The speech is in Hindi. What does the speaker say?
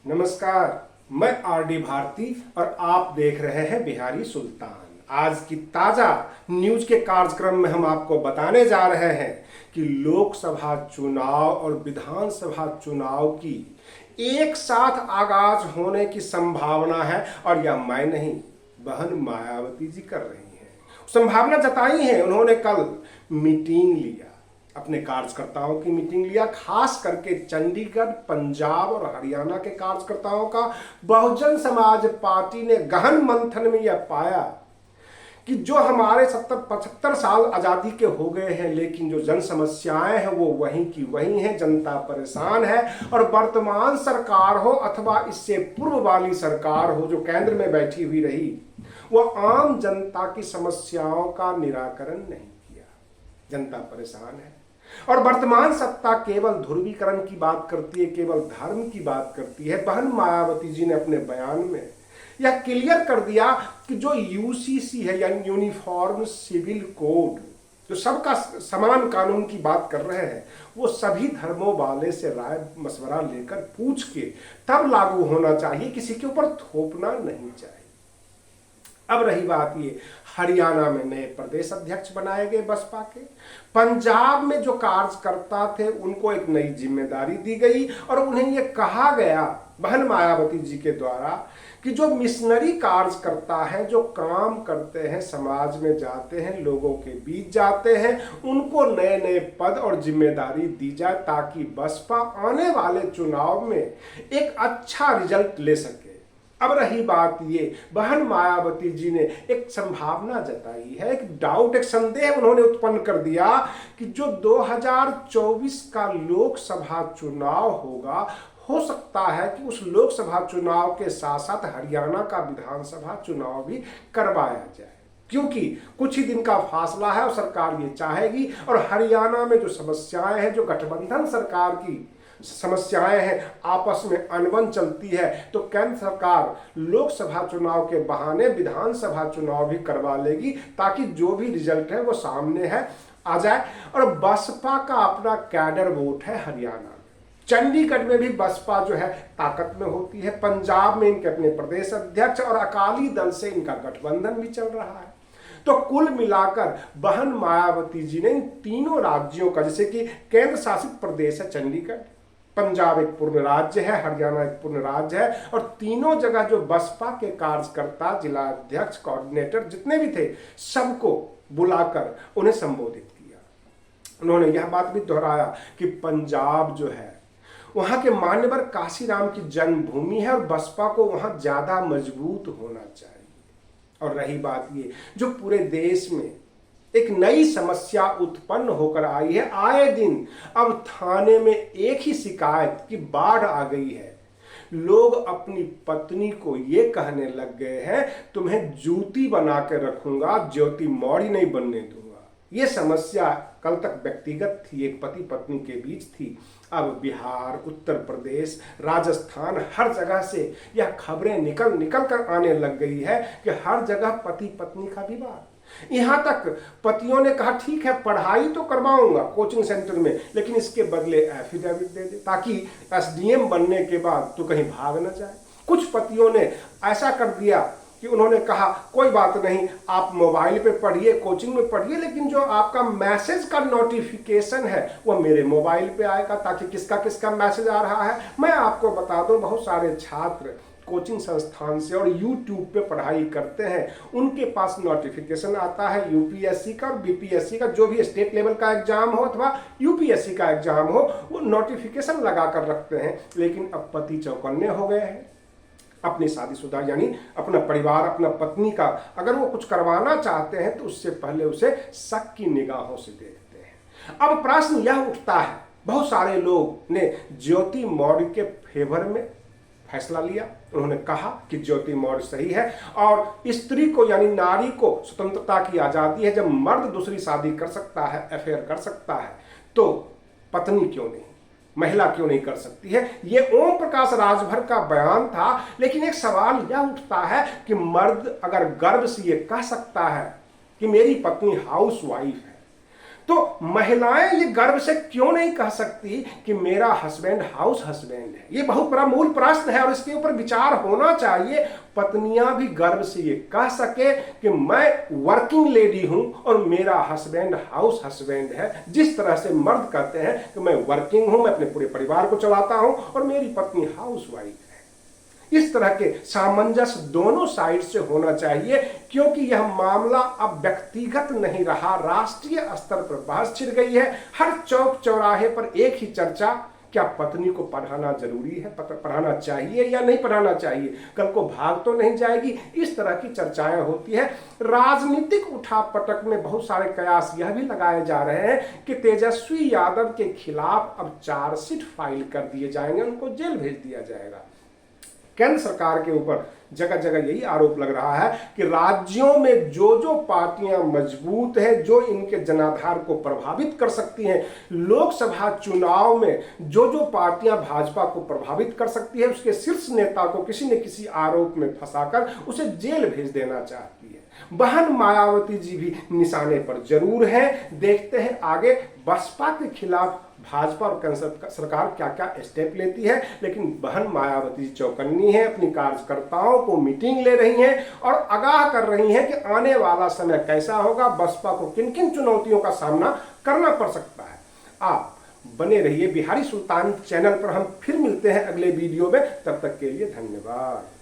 नमस्कार, मैं आरडी भारती और आप देख रहे हैं बिहारी सुल्तान। आज की ताजा न्यूज के कार्यक्रम में हम आपको बताने जा रहे हैं कि लोकसभा चुनाव और विधानसभा चुनाव की एक साथ आगाज होने की संभावना है और यह मैं नहीं, बहन मायावती जी कर रही हैं। संभावना जताई है। उन्होंने कल मीटिंग लिया, अपने कार्यकर्ताओं की मीटिंग लिया, खास करके चंडीगढ़, पंजाब और हरियाणा के कार्यकर्ताओं का। बहुजन समाज पार्टी ने गहन मंथन में यह पाया कि जो हमारे 70-75 साल आज़ादी के हो गए हैं, लेकिन जो जन समस्याएं हैं वो वहीं की वहीं हैं। जनता परेशान है और वर्तमान सरकार हो अथवा इससे पूर्व वाली सरकार हो जो केंद्र में बैठी हुई रही, वह आम जनता की समस्याओं का निराकरण नहीं किया। जनता परेशान है और वर्तमान सत्ता केवल ध्रुवीकरण की बात करती है, केवल धर्म की बात करती है। बहन मायावती जी ने अपने बयान में यह क्लियर कर दिया कि जो यूसीसी है यानी यूनिफॉर्म सिविल कोड, जो सबका समान कानून की बात कर रहे हैं, वो सभी धर्मों वाले से राय मशवरा लेकर पूछ के तब लागू होना चाहिए, किसी के ऊपर थोपना नहीं चाहिए। अब रही बात ये, हरियाणा में नए प्रदेश अध्यक्ष बनाए गए बसपा के। पंजाब में जो कार्यकर्ता थे उनको एक नई जिम्मेदारी दी गई और उन्हें ये कहा गया बहन मायावती जी के द्वारा कि जो मिशनरी कार्यकर्ता हैं, जो काम करते हैं, समाज में जाते हैं, लोगों के बीच जाते हैं, उनको नए नए पद और जिम्मेदारी दी जाए ताकि बसपा आने वाले चुनाव में एक अच्छा रिजल्ट ले सके। अब रही बात ये, बहन मायावती जी ने एक संभावना जताई है, एक डाउट, एक संदेह उन्होंने उत्पन्न कर दिया कि जो 2024 का लोकसभा चुनाव होगा, हो सकता है कि उस लोकसभा चुनाव के साथ साथ हरियाणा का विधानसभा चुनाव भी करवाया जाए, क्योंकि कुछ ही दिन का फासला है और सरकार ये चाहेगी। और हरियाणा में जो समस्याएं हैं, जो गठबंधन सरकार की समस्याएं हैं, आपस में अनबन चलती है, तो केंद्र सरकार लोकसभा चुनाव के बहाने विधानसभा चुनाव भी करवा लेगी ताकि जो भी रिजल्ट है वो सामने है आ जाए। और बसपा का अपना कैडर वोट है हरियाणा में, चंडीगढ़ में भी बसपा जो है ताकत में होती है, पंजाब में इनके अपने प्रदेश अध्यक्ष और अकाली दल से इनका गठबंधन भी चल रहा है। तो कुल मिलाकर बहन मायावती जी ने इन तीनों राज्यों का, जैसे कि केंद्र शासित प्रदेश है चंडीगढ़, पंजाब एक पूर्ण राज्य है, हरियाणा एक पूर्ण राज्य है, और तीनों जगह जो बसपा के कार्यकर्ता, जिला अध्यक्ष, कोऑर्डिनेटर जितने भी थे, सबको बुलाकर उन्हें संबोधित किया। उन्होंने यह बात भी दोहराया कि पंजाब जो है वहां के मान्यवर काशीराम की जन्मभूमि है और बसपा को वहां ज्यादा मजबूत होना चाहिए। और रही बात ये, जो पूरे देश में एक नई समस्या उत्पन्न होकर आई है, आए दिन अब थाने में एक ही शिकायत कि बाढ़ आ गई है, लोग अपनी पत्नी को ये कहने लग गए हैं, तुम्हें जूती बना के रखूंगा, ज्योति मौर्य नहीं बनने दूंगा। ये समस्या कल तक व्यक्तिगत थी, एक पति पत्नी के बीच थी। अब बिहार, उत्तर प्रदेश, राजस्थान, हर जगह से यह खबरें निकल कर आने लग गई है कि हर जगह पति पत्नी का विवाद। यहां तक पतियों ने कहा ठीक है, पढ़ाई तो करवाऊंगा कोचिंग सेंटर में, लेकिन इसके बदले एफिडेविट दे दे ताकि एसडीएम बनने के बाद तो कहीं भाग न जाए। कुछ पतियों ने ऐसा कर दिया कि उन्होंने कहा कोई बात नहीं, आप मोबाइल पे पढ़िए, कोचिंग में पढ़िए, लेकिन जो आपका मैसेज का नोटिफिकेशन है वो मेरे मोबाइल पे आएगा, ताकि किसका किसका मैसेज आ रहा है मैं आपको बता दूं। बहुत सारे छात्र कोचिंग संस्थान से और YouTube पे पढ़ाई करते हैं, उनके पास नोटिफिकेशन आता है यूपीएससी का और बीपीएससी का, जो भी स्टेट लेवल का एग्जाम हो अथवा यूपीएससी का एग्जाम हो, वो नोटिफिकेशन लगा कर रखते हैं। लेकिन अब पति चौकन्ने हो गए हैं, अपनी शादीशुदा यानी अपना परिवार, अपना पत्नी का अगर वो कुछ करवाना चाहते हैं तो उससे पहले उसे शक की निगाहों से देखते हैं। अब प्रश्न यह उठता है, बहुत सारे लोग ने ज्योति मौर्य के फेवर में फैसला लिया। उन्होंने कहा कि ज्योति मौर्य सही है और स्त्री को यानी नारी को स्वतंत्रता की आजादी है। जब मर्द दूसरी शादी कर सकता है, अफेयर कर सकता है, तो पत्नी क्यों नहीं, महिला क्यों नहीं कर सकती है। ये ओम प्रकाश राजभर का बयान था। लेकिन एक सवाल यह उठता है कि मर्द अगर गर्व से ये कह सकता है कि मेरी पत्नी हाउस वाइफ है, तो महिलाएं ये गर्व से क्यों नहीं कह सकती कि मेरा हस्बैंड हाउस हस्बैंड है? ये बहुत बड़ा मूल प्रश्न है और इसके ऊपर विचार होना चाहिए। पत्नियां भी गर्व से ये कह सके कि मैं वर्किंग लेडी हूं और मेरा हस्बैंड हाउस हस्बैंड है। जिस तरह से मर्द कहते हैं कि मैं वर्किंग हूं, मैं अपने पूरे परिवार को चलाता हूं और मेरी पत्नी हाउस वाइफ है। इस तरह के सामंजस्य दोनों साइड से होना चाहिए, क्योंकि यह मामला अब व्यक्तिगत नहीं रहा, राष्ट्रीय स्तर पर बहस छिड़ गई है। हर चौक चौराहे पर एक ही चर्चा, क्या पत्नी को पढ़ाना जरूरी है, पढ़ाना चाहिए या नहीं पढ़ाना चाहिए, कल को भाग तो नहीं जाएगी? इस तरह की चर्चाएं होती है। राजनीतिक उठापटक में बहुत सारे कयास यह भी लगाए जा रहे हैं कि तेजस्वी यादव के खिलाफ अब चार्जशीट फाइल कर दिए जाएंगे, उनको जेल भेज दिया जाएगा। केंद्र सरकार के ऊपर जगह जगह यही आरोप लग रहा है कि राज्यों में जो जो पार्टियां मजबूत हैं, जो इनके जनाधार को प्रभावित कर सकती हैं, लोकसभा चुनाव में जो जो पार्टियां भाजपा को प्रभावित कर सकती है, उसके शीर्ष नेता को किसी न किसी आरोप में फंसाकर उसे जेल भेज देना चाहती है। बहन मायावती जी भी निशाने पर जरूर हैं। देखते हैं आगे बसपा के खिलाफ भाजपा और केंद्र सरकार क्या क्या स्टेप लेती है। लेकिन बहन मायावती चौकन्नी है, अपनी कार्यकर्ताओं को मीटिंग ले रही हैं और आगाह कर रही हैं कि आने वाला समय कैसा होगा, बसपा को किन किन चुनौतियों का सामना करना पड़ सकता है। आप बने रहिए बिहारी सुल्तान चैनल पर। हम फिर मिलते हैं अगले वीडियो में, तब तक के लिए धन्यवाद।